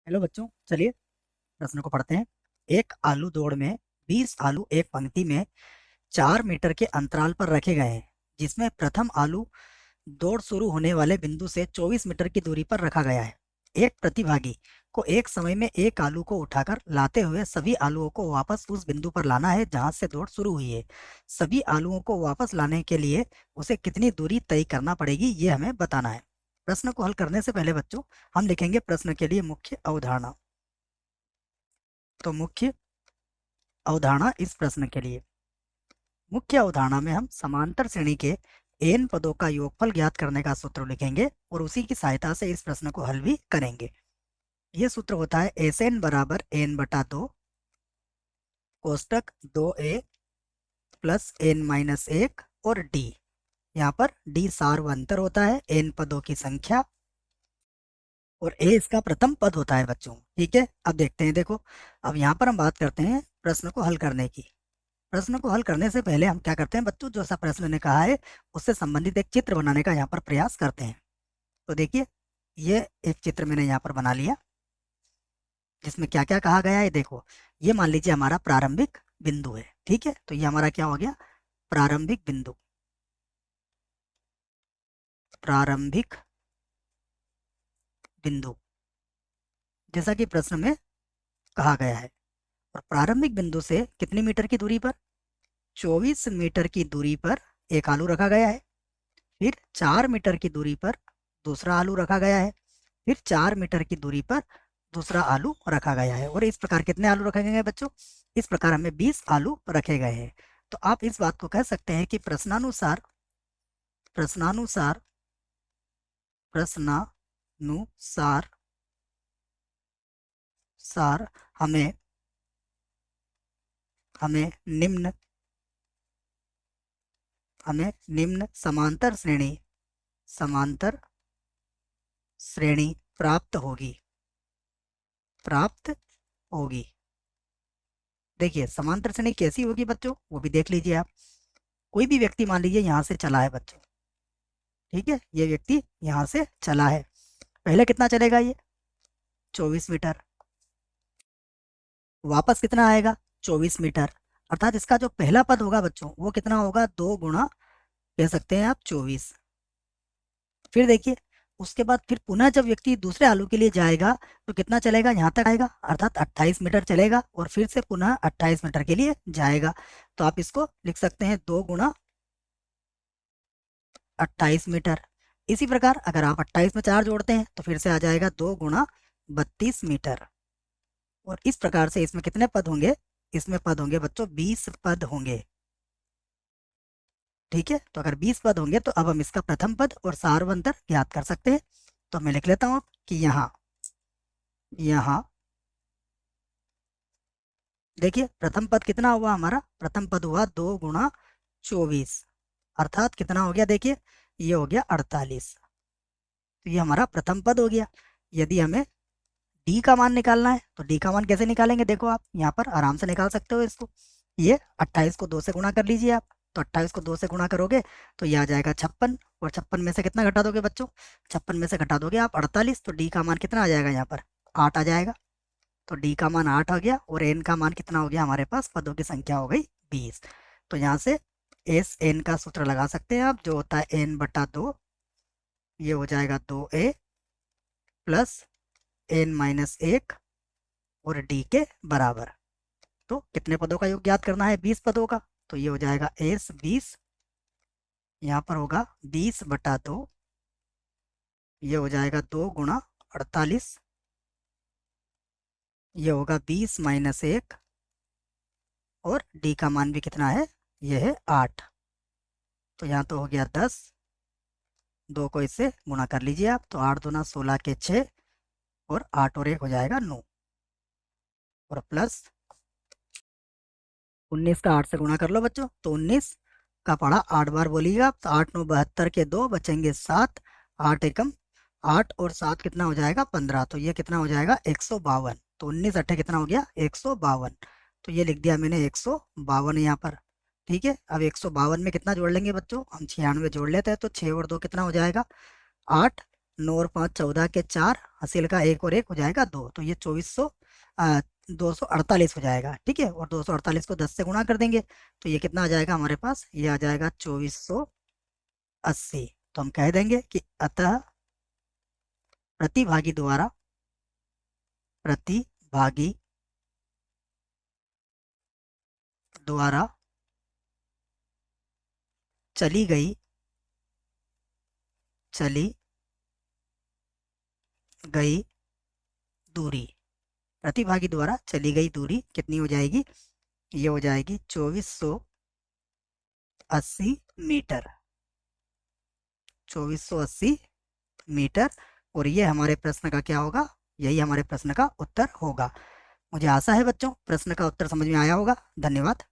Hello बच्चों, चलिए प्रश्न को पढ़ते हैं। एक आलू दौड़ में 20 आलू एक पंक्ति में 4 मीटर के अंतराल पर रखे गए हैं, जिसमें प्रथम आलू दौड़ शुरू होने वाले बिंदु से 24 मीटर की दूरी पर रखा गया है। एक प्रतिभागी को एक समय में एक आलू को उठाकर लाते हुए सभी आलूओं को वापस उस बिंदु पर लाना है जहां से दौड़ शुरू हुई है। सभी आलूओं को वापस लाने के लिए उसे कितनी दूरी तय करना पड़ेगी, ये हमें बताना है। प्रश्न को हल करने से पहले बच्चों हम लिखेंगे प्रश्न के लिए मुख्य अवधारणा। तो मुख्य अवधारणा इस प्रश्न के लिए, मुख्य अवधारणा में हम समांतर श्रेणी के n पदों का योगफल ज्ञात करने का सूत्र लिखेंगे और उसी की सहायता से इस प्रश्न को हल भी करेंगे। यह सूत्र होता है Sn बराबर n बटा 2 कोष्टक 2a प्लस n माइनस 1 और d। यहाँ पर d सार्वंतर होता है, n पदों की संख्या, और a इसका प्रथम पद होता है बच्चों। ठीक है, अब देखते हैं। देखो, अब यहाँ पर हम बात करते हैं प्रश्न को हल करने की। प्रश्न को हल करने से पहले हम क्या करते हैं बच्चों, जो सा प्रश्न ने कहा है उससे संबंधित एक चित्र बनाने का यहाँ पर प्रयास करते हैं। तो देखिए, ये एक चित्र मैंने यहाँ पर बना लिया, जिसमें क्या क्या कहा गया है। देखो, ये मान लीजिए हमारा प्रारंभिक बिंदु है। ठीक है, तो ये हमारा क्या हो गया, प्रारंभिक बिंदु। प्रारंभिक बिंदु जैसा कि प्रश्न में कहा गया है। और प्रारंभिक बिंदु से कितनी मीटर की दूरी पर, 24 मीटर की दूरी पर एक आलू रखा गया है। फिर 4 मीटर की दूरी पर दूसरा आलू रखा गया है। फिर 4 मीटर की दूरी पर दूसरा आलू रखा गया है। और इस प्रकार कितने आलू रखे गए हैं बच्चों, इस प्रकार हमें 20 आलू रखे गए हैं। तो आप इस बात को कह सकते हैं कि प्रश्नानुसार प्रश्नानुसार प्रश्नानुसार सार हमें हमें निम्न हमें निम्न समांतर श्रेणी प्राप्त होगी। देखिए, समांतर श्रेणी कैसी होगी बच्चों, वो भी देख लीजिए आप। कोई भी व्यक्ति मान लीजिए यहाँ से चला है बच्चों। ठीक है, ये व्यक्ति यहाँ से चला है। पहले कितना चलेगा ये, 24 मीटर। वापस कितना आएगा, 24 मीटर। अर्थात इसका जो पहला पद होगा बच्चों, वो कितना होगा, 2 गुणा कह सकते हैं आप 24। फिर देखिए, उसके बाद फिर पुनः जब व्यक्ति दूसरे आलू के लिए जाएगा तो कितना चलेगा, यहाँ तक आएगा, अर्थात 28 मीटर चलेगा और फिर से पुनः 28 मीटर के लिए जाएगा। तो आप इसको लिख सकते हैं 2 गुणा 28 मीटर। इसी प्रकार अगर आप 28 में 4 जोड़ते हैं तो फिर से आ जाएगा 2 गुणा 32 मीटर। और इस प्रकार से इसमें कितने पद होंगे, इसमें पद होंगे बच्चों 20 पद होंगे। ठीक है, तो अगर 20 पद होंगे तो अब हम इसका प्रथम पद और सार्वंतर ज्ञात कर सकते हैं। तो मैं लिख लेता हूं कि यहाँ यहाँ देखिए, प्रथम पद कितना हुआ हमारा, प्रथम पद हुआ 2 गुणा 24, अर्थात कितना हो गया, देखिए ये हो गया 48। तो ये हमारा प्रथम पद हो गया। यदि हमें डी का मान निकालना है तो डी का मान कैसे निकालेंगे, देखो आप यहाँ पर आराम से निकाल सकते हो इसको। ये 28 को 2 से गुणा कर लीजिए आप। तो 28 को 2 से गुणा करोगे तो ये आ जाएगा 56, और 56 में से कितना घटा दोगे बच्चों, 56 में से घटा दोगे आप 48, तो डी का मान कितना आ जाएगा, यहाँ पर 8 आ जाएगा। तो डी का मान 8 आ गया और एन का मान कितना हो गया, हमारे पास पदों की संख्या हो गई 20। तो यहाँ से एस एन का सूत्र लगा सकते हैं आप, जो होता है एन बटा 2। ये हो जाएगा 2a प्लस एन माइनस 1 और डी के बराबर। तो कितने पदों का योग ज्ञात करना है, 20 पदों का। तो ये हो जाएगा एस 20, यहाँ पर होगा 20 बटा 2। ये हो जाएगा 2 गुणा 48, ये होगा 20 माइनस 1, और डी का मान भी कितना है, ये है 8। तो यहाँ तो हो गया 10, 2 को इससे गुणा कर लीजिए आप। तो 8 दूना 16 के 6, और 8 और 1 हो जाएगा 9, और प्लस 19 का 8 से गुणा कर लो बच्चों। तो 19 का पढ़ा 8 बार बोलिएगा। तो 8 9 72 के 2 बचेंगे 7, 8 एकम 8 और 7 कितना हो जाएगा, 15। तो ये कितना हो जाएगा, 152। तो 19 अट्ठे कितना हो गया, 152। तो ये लिख दिया मैंने 152 यहाँ पर। ठीक है, अब 152 में कितना जोड़ लेंगे बच्चों, हम 96 जोड़ लेते हैं। तो 6 और 2 कितना हो जाएगा, 8, 9 और 5 14 के 4, हासिल का 1 और 1 हो जाएगा 2, तो ये 248 हो जाएगा। ठीक है, और 248 को 10 से गुणा कर देंगे तो ये कितना आ जाएगा हमारे पास, ये आ जाएगा 2480। तो हम कह देंगे कि अतः प्रतिभागी द्वारा चली गई दूरी, प्रतिभागी द्वारा चली गई दूरी कितनी हो जाएगी, ये हो जाएगी 2480 मीटर, 2480 मीटर। और ये हमारे प्रश्न का क्या होगा, यही हमारे प्रश्न का उत्तर होगा। मुझे आशा है बच्चों प्रश्न का उत्तर समझ में आया होगा। धन्यवाद।